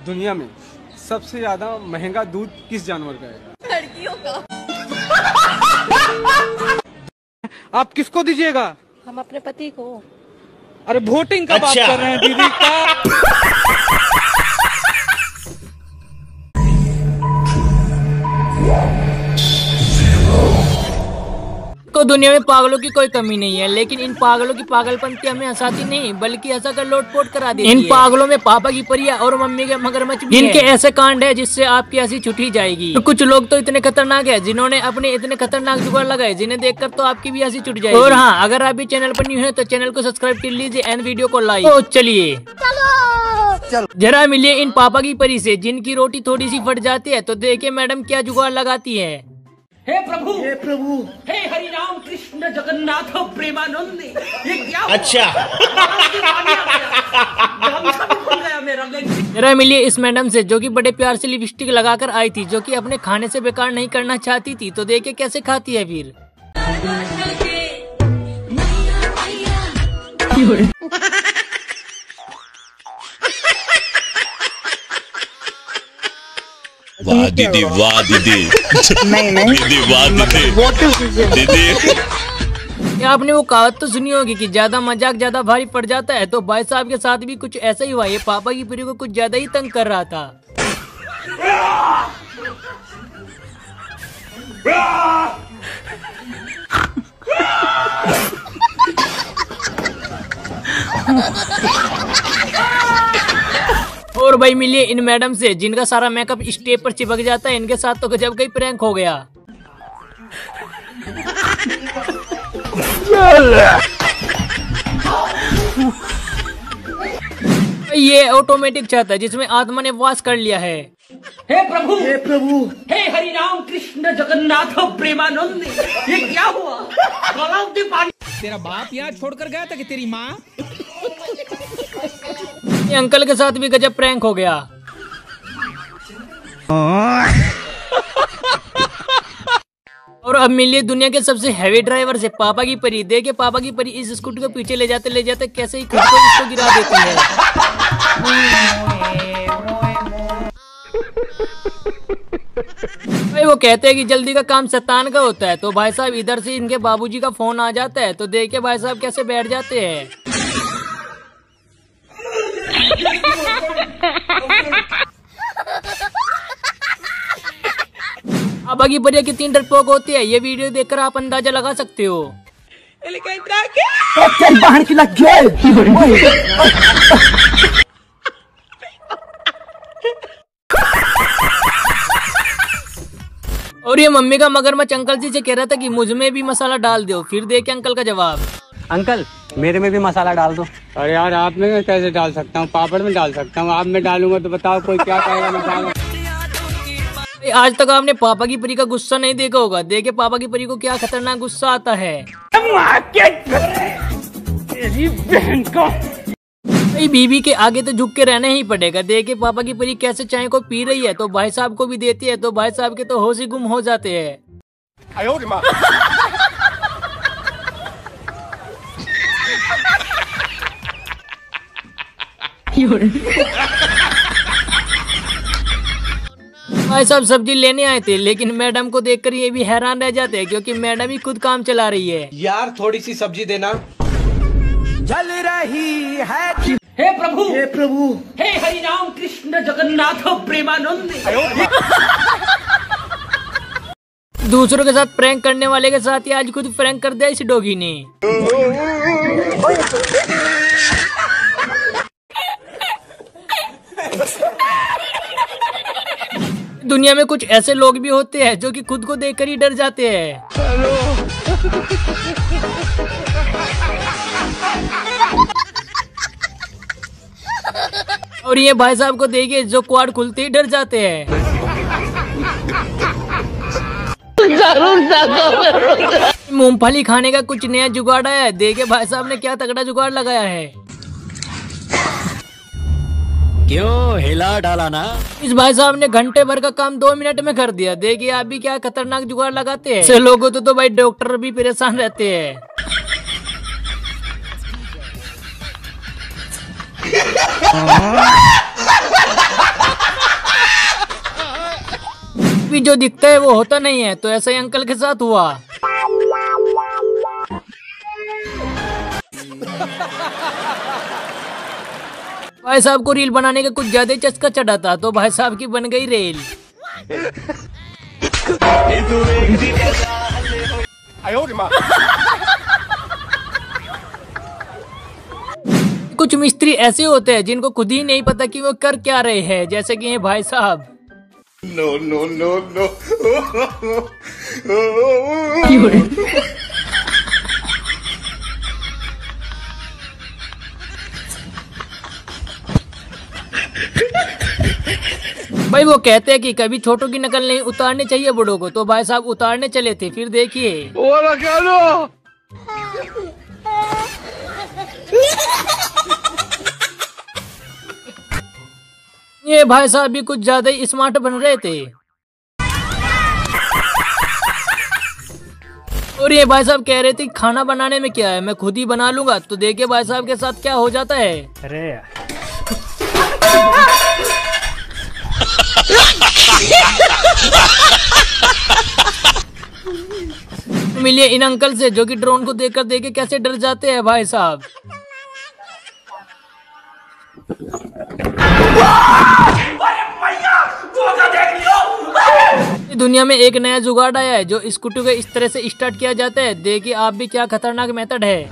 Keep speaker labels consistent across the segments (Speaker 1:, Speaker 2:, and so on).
Speaker 1: दुनिया में सबसे ज्यादा महंगा दूध किस जानवर का है?
Speaker 2: लड़कियों का।
Speaker 1: आप किसको दीजिएगा?
Speaker 2: हम अपने पति को।
Speaker 1: अरे वोटिंग का बात कर रहे हैं दीदी का।
Speaker 3: तो दुनिया में पागलों की कोई कमी नहीं है, लेकिन इन पागलों की पागलपंती हमें हंसाती नहीं बल्कि ऐसा कर लोटपोट करा देती है। इन पागलों में पापा की परिया और मम्मी के मगरमच्छ भी इनके ऐसे कांड है जिससे आपकी हंसी छुटी जाएगी। तो कुछ लोग तो इतने खतरनाक है जिन्होंने अपने इतने खतरनाक जुगाड़ लगाए जिन्हें देखकर तो आपकी भी हंसी छुट जाएगी। और हाँ, अगर आप भी चैनल पर न्यू है तो चैनल को सब्सक्राइब कर लीजिए एंड वीडियो को लाइक। तो चलिए जरा मिलिए इन पापा की परी से जिनकी रोटी थोड़ी सी फट जाती है। तो देखिए मैडम क्या जुगाड़ लगाती है।
Speaker 4: हे प्रभु, हे हरि राम कृष्ण जगन्नाथ प्रेमानंद, ये क्या हुआ? अच्छा
Speaker 3: जरा मिलिए इस मैडम से जो कि बड़े प्यार से लिपस्टिक लगाकर आई थी, जो कि अपने खाने से बेकार नहीं करना चाहती थी। तो देखिए कैसे खाती है फिर।
Speaker 5: वाह दीदी, वाह दीदी। नहीं दीदी, वाह दीदी। दीदी
Speaker 3: आपने वो कहावत तो सुनी होगी कि ज्यादा मजाक ज्यादा भारी पड़ जाता है। तो भाई साहब के साथ भी कुछ ऐसा ही हुआ। ये पापा की परी को कुछ ज्यादा ही तंग कर रहा था। और भाई मिलिए इन मैडम से जिनका सारा मेकअप स्टेप पर चिपक जाता है। इनके साथ तो गजब का ही प्रैंक हो गया। ये ऑटोमेटिक छत है जिसमें आत्मा ने वास कर लिया है।
Speaker 4: हे प्रभु, हे हरि राम कृष्ण जगन्नाथ प्रेमानंद, ये क्या हुआ? पानी।
Speaker 6: तेरा बाप यहाँ छोड़कर गया था कि तेरी माँ?
Speaker 3: ये अंकल के साथ भी गजब प्रैंक हो गया। और अब मिलिए दुनिया के सबसे हैवी ड्राइवर से पापा की परी। देखिए पापा की परी इस स्कूटी को पीछे ले जाते कैसे ही खुद को इसको गिरा देती है। भाई वो कहते हैं कि जल्दी का काम शैतान का होता है। तो भाई साहब इधर से इनके बाबूजी का फोन आ जाता है। तो देखिए भाई साहब कैसे बैठ जाते हैं। पापा की परिया कितनी डरपोक होती है ये वीडियो देखकर आप अंदाजा लगा सकते हो। और ये मम्मी का मगरमच्छ अंकल जी से कह रहा था कि मुझ में भी मसाला डाल दो। फिर देखे अंकल का जवाब।
Speaker 7: अंकल मेरे में भी मसाला डाल दो।
Speaker 1: अरे यार आप में कैसे डाल सकता हूँ? पापड़ में डाल सकता हूँ, आप में डालूंगा तो बताओ कोई क्या कहेगा? मैं डालूंगा।
Speaker 3: आज तक आपने पापा की परी का गुस्सा नहीं देखा होगा। देखिए पापा की परी को क्या खतरनाक गुस्सा आता है। बीबी के आगे तो झुक के रहना ही पड़ेगा। देखिए पापा की परी कैसे चाय को पी रही है। तो भाई साहब को भी देती है। तो भाई साहब के तो होश ही गुम हो जाते हैं। भाई साहब सब्जी लेने आए थे लेकिन मैडम को देखकर ये भी हैरान रह जाते हैं क्योंकि मैडम ही खुद काम चला रही है।
Speaker 1: यार थोड़ी सी सब्जी देना।
Speaker 4: जल रही है। हे प्रभु, हे हरि राम कृष्ण जगन्नाथ प्रेमानंद।
Speaker 3: दूसरों के साथ प्रैंक करने वाले के साथ ही आज खुद प्रैंक कर दिया इस डॉगी ने। दुनिया में कुछ ऐसे लोग भी होते हैं जो कि खुद को देखकर ही डर जाते हैं। और ये भाई साहब को देखिए जो क्वाड खुलते ही डर जाते हैं। मूंगफली खाने का कुछ नया जुगाड़ आया है। देखिए भाई साहब ने क्या तगड़ा जुगाड़ लगाया है।
Speaker 6: क्यों हिला डाला ना?
Speaker 3: इस भाई साहब ने घंटे भर का काम 2 मिनट में कर दिया। देखिए आप भी क्या खतरनाक जुगाड़ लगाते हैं। ऐसे लोगों तो भाई डॉक्टर भी परेशान रहते हैं। जो दिखता है वो होता नहीं है, तो ऐसा ही अंकल के साथ हुआ। भाई साहब को रील बनाने का कुछ ज्यादा ही चस्का चढ़ा था, तो भाई साहब की बन गई रील। कुछ मिस्त्री ऐसे होते हैं जिनको खुद ही नहीं पता कि वो कर क्या रहे हैं, जैसे कि ये भाई साहब।
Speaker 5: No no no no.
Speaker 3: भाई वो कहते हैं कि कभी छोटों की नकल नहीं उतारनी चाहिए बड़ों को, तो भाई साहब उतारने चले थे, फिर देखिए। ये भाई साहब भी कुछ ज्यादा ही स्मार्ट बन रहे थे। और ये भाई साहब कह रहे थे खाना बनाने में क्या है, मैं खुद ही बना लूंगा। तो देखिए भाई साहब के साथ क्या हो जाता है। अरे मिलिए इन अंकल से जो कि ड्रोन को देखकर देखे कैसे डर जाते हैं भाई साहब। दुनिया में एक नया जुगाड़ आया है जो स्कूटी को इस तरह से स्टार्ट किया जाता है। देखिए आप भी क्या खतरनाक मेथड है।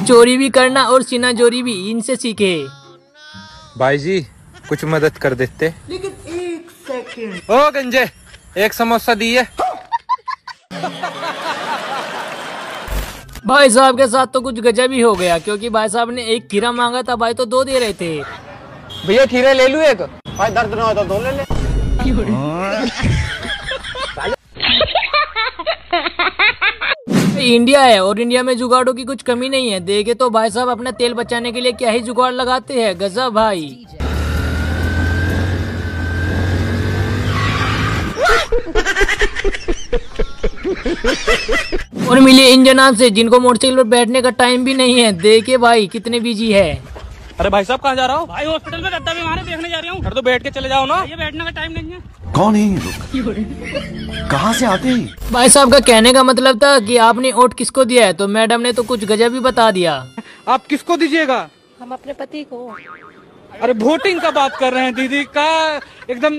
Speaker 3: चोरी भी करना और सीना जोरी भी इनसे सीखे।
Speaker 8: भाई जी कुछ मदद कर देते। लेकिन 1 सेकंड। ओ गंजे एक समोसा दिए।
Speaker 3: भाई साहब के साथ तो कुछ गजब ही हो गया, क्योंकि भाई साहब ने एक खीरा मांगा था, भाई तो 2 दे रहे थे।
Speaker 7: भैया खीरे ले लूं एक? भाई दर्द ना हो तो 2 ले ले।
Speaker 3: इंडिया है और इंडिया में जुगाड़ों की कुछ कमी नहीं है। देखे तो भाई साहब अपना तेल बचाने के लिए क्या ही जुगाड़ लगाते हैं, गजब भाई। और मिले इन जनाब से जिनको मोटरसाइकिल पर बैठने का टाइम भी नहीं है। देखिए भाई कितने बिजी है।
Speaker 8: अरे भाई साहब कहाँ जा रहा हो?
Speaker 6: भाई हॉस्पिटल में गद्दा बीमार है, देखने जा रहा हूँ।
Speaker 8: अरे तो बैठ के चले जाओ ना।
Speaker 6: ये बैठने का टाइम नहीं है।
Speaker 9: कौन है ये लोग? कहाँ से आते हैं?
Speaker 3: भाई साहब का कहने का मतलब था कि आपने वोट किसको दिया है, तो मैडम ने तो कुछ गजब ही बता दिया।
Speaker 8: आप किसको दीजिएगा?
Speaker 2: हम अपने पति को।
Speaker 8: अरे वोटिंग का बात कर रहे हैं दीदी का, एकदम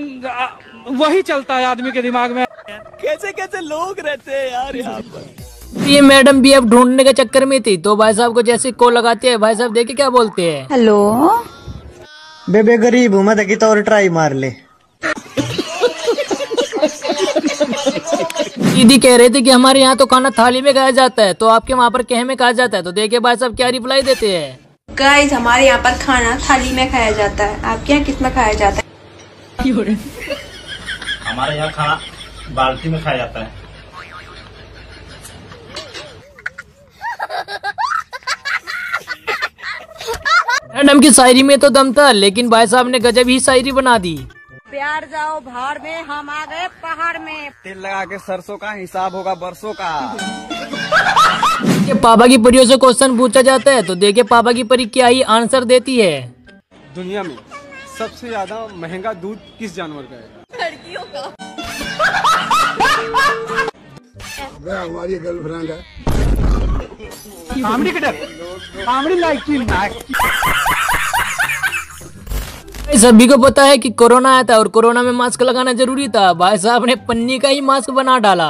Speaker 8: वही चलता है आदमी के दिमाग में।
Speaker 6: कैसे कैसे लोग रहते हैं यार यहाँ पर।
Speaker 3: ये मैडम भी अब ढूंढने के चक्कर में थी, तो भाई साहब को जैसे कॉल लगाते हैं, भाई साहब देखे क्या बोलते हैं।
Speaker 10: हेलो बेबे गरीब हूँ मैं, देखी तो और ट्राई मार ले।
Speaker 3: दीदी कह रहे थे कि हमारे यहाँ तो खाना थाली में खाया जाता है, तो आपके वहाँ पर कह में खाया जाता है। तो देखिए भाई साहब क्या रिप्लाई देते हैं।
Speaker 11: गाइस हमारे यहाँ पर खाना थाली में खाया जाता है, आपके यहाँ किस में खाया जाता है?
Speaker 12: हमारे यहाँ खाना बाल्टी में खाया जाता है।
Speaker 3: मैडम की शायरी में तो दम था, लेकिन भाई साहब ने गजब ही शायरी बना दी।
Speaker 10: प्यार जाओ भाड़ में, हम आ गए पहाड़ में।
Speaker 8: तेल लगा के सरसों का हिसाब होगा बरसों का।
Speaker 3: ये पापा की परियों से क्वेश्चन पूछा जाता है, तो देखिए पापा की परी क्या ही आंसर देती है।
Speaker 8: दुनिया में सबसे ज्यादा महंगा दूध किस जानवर का है?
Speaker 2: लड़कियों का।
Speaker 9: हमारी गर्लफ्रेंड है।
Speaker 3: सभी को पता है कि कोरोना आया था और कोरोना में मास्क लगाना जरूरी था। भाई साहब ने पन्नी का ही मास्क बना डाला।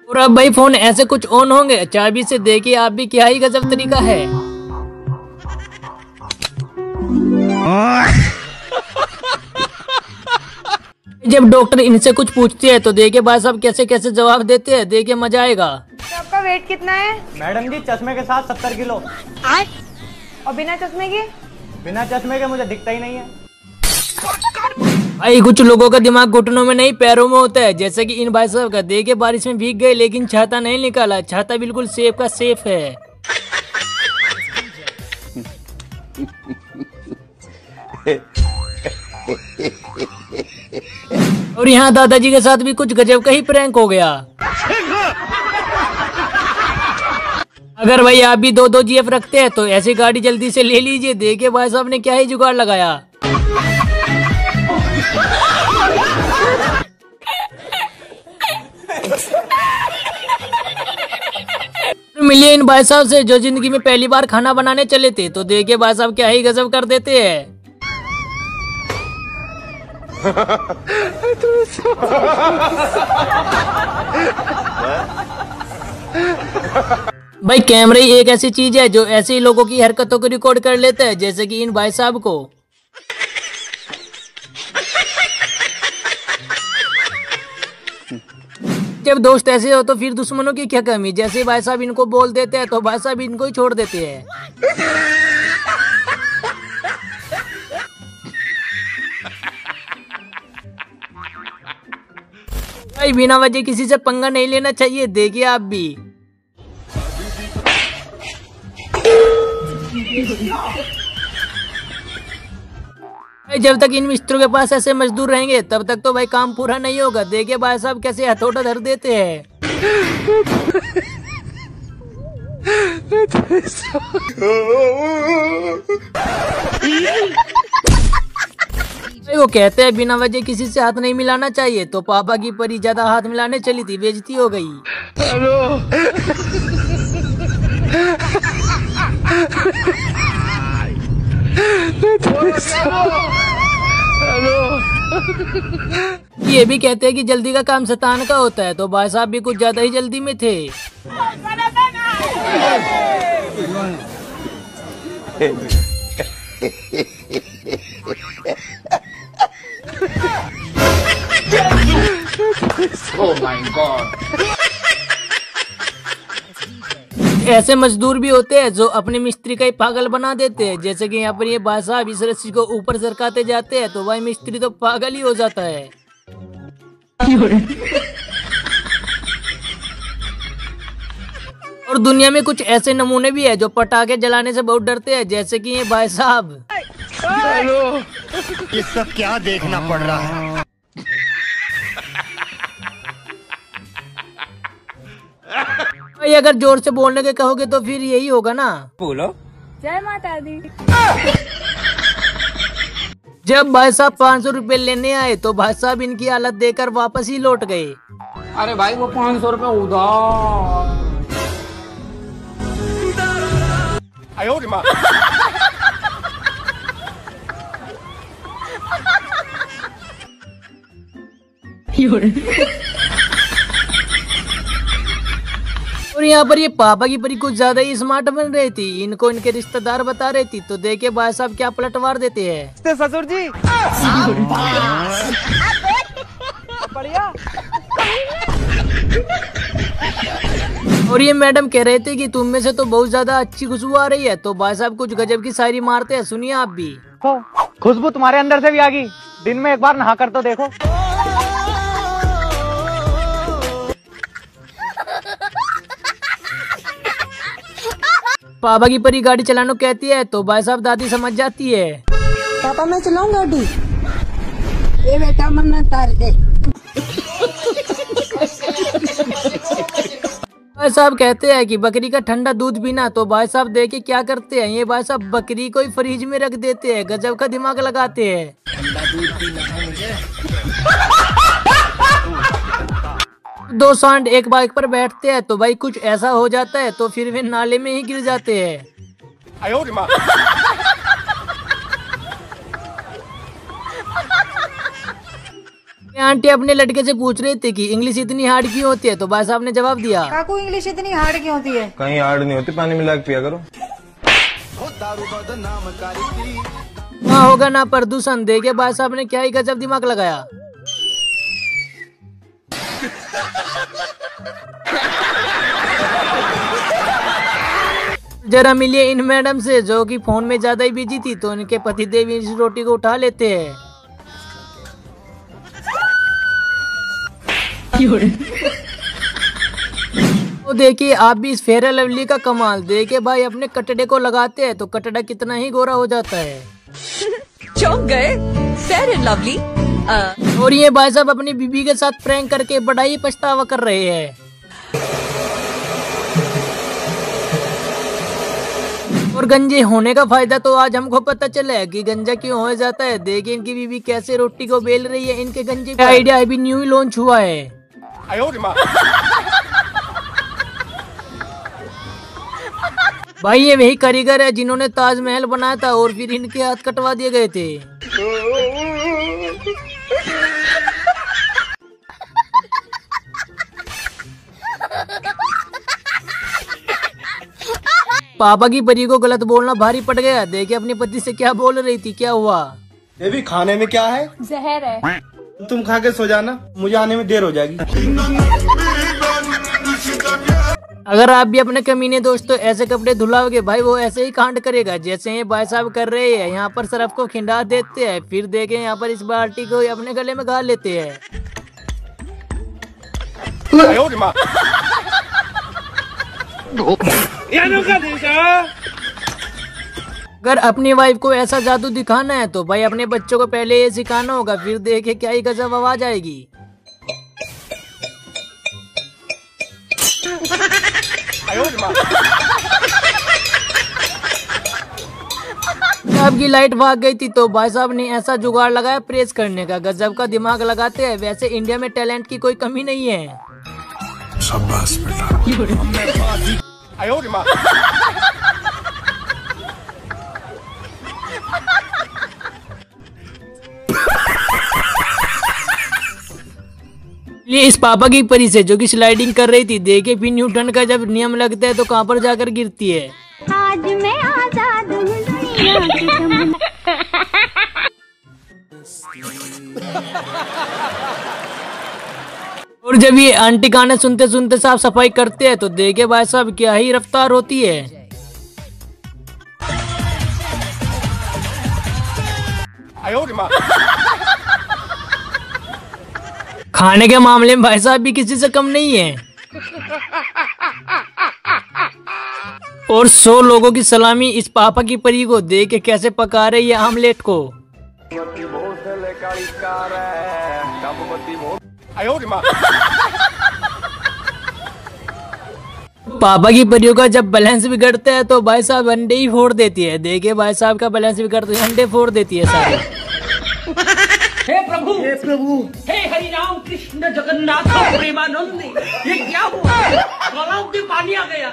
Speaker 3: और अब भाई फोन ऐसे कुछ ऑन होंगे चाबी से। देखिए आप भी क्या ही गजब तरीका है। जब डॉक्टर इनसे कुछ पूछते हैं, तो देखिए भाई साहब कैसे कैसे जवाब देते हैं। देखिए मजा आएगा।
Speaker 11: तो आपका वेट कितना है?
Speaker 10: मैडम जी चश्मे के साथ 70 किलो।
Speaker 11: और बिना चश्मे के?
Speaker 10: बिना चश्मे के मुझे दिखता ही नहीं है।
Speaker 3: भाई कुछ लोगों का दिमाग घुटनों में नहीं पैरों में होता है, जैसे कि इन भाई साहब का। देखिए बारिश में भीग गए लेकिन छाता नहीं निकाला। छाता बिल्कुल सेफ का सेफ है। और यहाँ दादाजी के साथ भी कुछ गजब का ही प्रैंक हो गया। अगर भाई आप भी 2-2 GF रखते हैं तो ऐसी गाड़ी जल्दी से ले लीजिए। देखिए भाई साहब ने क्या ही जुगाड़ लगाया। मिलिए इन भाई साहब से जो जिंदगी में पहली बार खाना बनाने चले थे। तो देखिए भाई साहब क्या ही गजब कर देते हैं। भाई कैमरा ही एक ऐसी चीज है जो ऐसे ही लोगों की हरकतों को रिकॉर्ड कर लेता है, जैसे कि इन भाई साहब को। जब दोस्त ऐसे हो तो फिर दुश्मनों की क्या कमी। जैसे भाई साहब इनको बोल देते हैं तो भाई साहब इनको ही छोड़ देते हैं। भाई बिना वजह किसी से पंगा नहीं लेना चाहिए। देखिए आप भी। जब तक इन मिस्त्रों के पास ऐसे मजदूर रहेंगे तब तक तो भाई काम पूरा नहीं होगा। देखिए भाई साहब कैसे हथौड़ा धर देते हैं। वो कहते हैं बिना वजह किसी से हाथ नहीं मिलाना चाहिए। तो पापा की परी ज्यादा हाथ मिलाने चली थी, बेइज्जती हो गई। हेलो ये भी कहते हैं कि जल्दी का काम शैतान का होता है। तो भाई साहब भी कुछ ज्यादा ही जल्दी में थे।
Speaker 5: Oh my God!
Speaker 3: ऐसे मजदूर भी होते हैं जो अपने मिस्त्री का ही पागल बना देते हैं। जैसे कि यहाँ पर ये भाई साहब इस रस्सी को ऊपर सरकाते जाते हैं तो भाई मिस्त्री तो पागल ही हो जाता है। और दुनिया में कुछ ऐसे नमूने भी है जो पटाखे जलाने से बहुत डरते हैं। जैसे कि ये भाई साहब।
Speaker 9: हेलो, ये सब क्या देखना पड़ रहा है?
Speaker 3: भाई अगर जोर से बोलने के कहोगे तो फिर यही होगा ना।
Speaker 8: बोलो
Speaker 2: जय माता दी।
Speaker 3: जब भाई साहब 500 रुपए लेने आए तो भाई साहब इनकी हालत देखकर वापस ही लौट गए।
Speaker 1: अरे भाई वो 500 रुपए उधार। और यहाँ पर ये पापा की परी कुछ ज्यादा ही स्मार्ट बन रही थी। इनको इनके रिश्तेदार बता रही थी। तो देखिए भाई साहब क्या पलटवार देते हैं।
Speaker 10: ससुर जी बढ़िया।
Speaker 3: और ये मैडम कह रहे थे कि तुम में से तो बहुत ज्यादा अच्छी खुशबू आ रही है। तो भाई साहब कुछ गजब की शायरी मारते हैं, सुनिए आप भी।
Speaker 10: खुशबू तुम्हारे अंदर से भी आ गई। दिन में एक बार नहा कर तो देखो।
Speaker 3: पापा की परी गाड़ी चलाना कहती है तो भाई साहब दादी समझ जाती है।
Speaker 2: पापा मैं चलाऊं गाड़ी। ये बेटा मन्ना तार दे।
Speaker 3: भाई साहब कहते हैं कि बकरी का ठंडा दूध पीना। तो भाई साहब देखिए क्या करते हैं। ये भाई साहब बकरी को ही फ्रिज में रख देते हैं। गजब का दिमाग लगाते हैं। दो सांड एक बाइक पर बैठते हैं तो भाई कुछ ऐसा हो जाता है तो फिर वे नाले में ही गिर जाते हैं। आंटी अपने लड़के से पूछ रही थी कि इंग्लिश इतनी हार्ड क्यों होती है। तो भाई साहब ने जवाब दिया,
Speaker 2: काकू इंग्लिश इतनी हार्ड क्यों होती है?
Speaker 8: कहीं हार्ड नहीं होती, पानी मिला के पिया करो।
Speaker 3: वहाँ होगा ना प्रदूषण। देखे भाई साहब ने क्या ही गजब दिमाग लगाया। जरा मिलिए इन मैडम से जो कि फोन में ज्यादा ही बिजी थी। तो इनके पति देव इस रोटी को उठा लेते हैं। तो देखिए आप भी इस फेयर लवली का कमाल। देखिए भाई अपने कटड़े को लगाते हैं तो कटड़ा कितना ही गोरा हो जाता है।
Speaker 2: चौंक गए? फेयर एंड लवली
Speaker 1: और ये भाई साहब अपनी बीबी के साथ प्रैंक करके बड़ा ही पछतावा कर रहे हैं। और गंजे होने का फायदा तो आज हमको पता चला है कि गंजा क्यों हो जाता है। देखिए इनकी बीबी कैसे रोटी को बेल रही है। इनके गंजे का आइडिया अभी न्यू ही लॉन्च हुआ है। भाई ये वही कारीगर है जिन्होंने ताजमहल बनाया था और फिर इनके हाथ कटवा दिए गए थे। पापा की परी को गलत बोलना भारी पड़ गया। देखिए अपनी पति से क्या बोल रही थी, क्या हुआ।
Speaker 10: ये भी खाने में क्या है?
Speaker 11: जहर है।
Speaker 10: तुम खा के सो जाना, मुझे आने में देर हो जाएगी।
Speaker 1: अगर आप भी अपने कमीने दोस्तों ऐसे कपड़े धुलाओगे भाई वो ऐसे ही कांड करेगा जैसे ये भाई साहब कर रहे हैं। यहाँ पर सरफ को खिंडा देते हैं, फिर देखें यहाँ पर इस बाल्टी को अपने गले में गाल लेते हैं। अगर अपनी वाइफ को ऐसा जादू दिखाना है तो भाई अपने बच्चों को पहले ये सिखाना होगा, फिर देखे क्या ही गजब आवाज आएगी। आपकी लाइट भाग गई थी तो भाई साहब ने ऐसा जुगाड़ लगाया प्रेस करने का। गजब का दिमाग लगाते हैं। वैसे इंडिया में टैलेंट की कोई कमी नहीं है।
Speaker 9: शाबाश बेटा।
Speaker 1: ये इस पापा की परी से जो कि स्लाइडिंग कर रही थी। देखिए फिर न्यूटन का जब नियम लगता है तो कहां पर जाकर गिरती है।
Speaker 11: आज मैं आजाद हूँ दुनिया की
Speaker 1: और जब ये आंटी गाने सुनते सुनते साफ सफाई करते हैं तो देखिए भाई साहब क्या ही रफ्तार होती है। खाने के मामले में भाई साहब भी किसी से कम नहीं है। और 100 लोगों की सलामी इस पापा की परी को देख के कैसे पका रही है आमलेट को। पापा की परियों का जब बैलेंस बिगड़ता है तो भाई साहब अंडे ही फोड़ देती है। देखिए भाई साहब का बैलेंस बिगड़ता है, अंडे फोड़ देती है सारे।
Speaker 4: हे प्रभु, हे प्रभु, हे हरि राम कृष्ण जगन्नाथ प्रेमानंद, ये क्या हुआ? तालाब में पानी आ गया,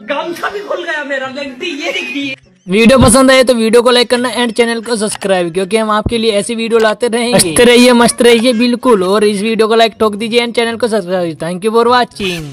Speaker 4: गामछा भी खुल गया मेरा। लगती ये देखिए।
Speaker 1: वीडियो पसंद आए तो वीडियो को लाइक करना एंड चैनल को सब्सक्राइब, क्योंकि हम आपके लिए ऐसी वीडियो लाते रहेंगे। मस्त रहिए बिल्कुल। और इस वीडियो को लाइक ठोक दीजिए एंड चैनल को subscribe. Thank you for watching.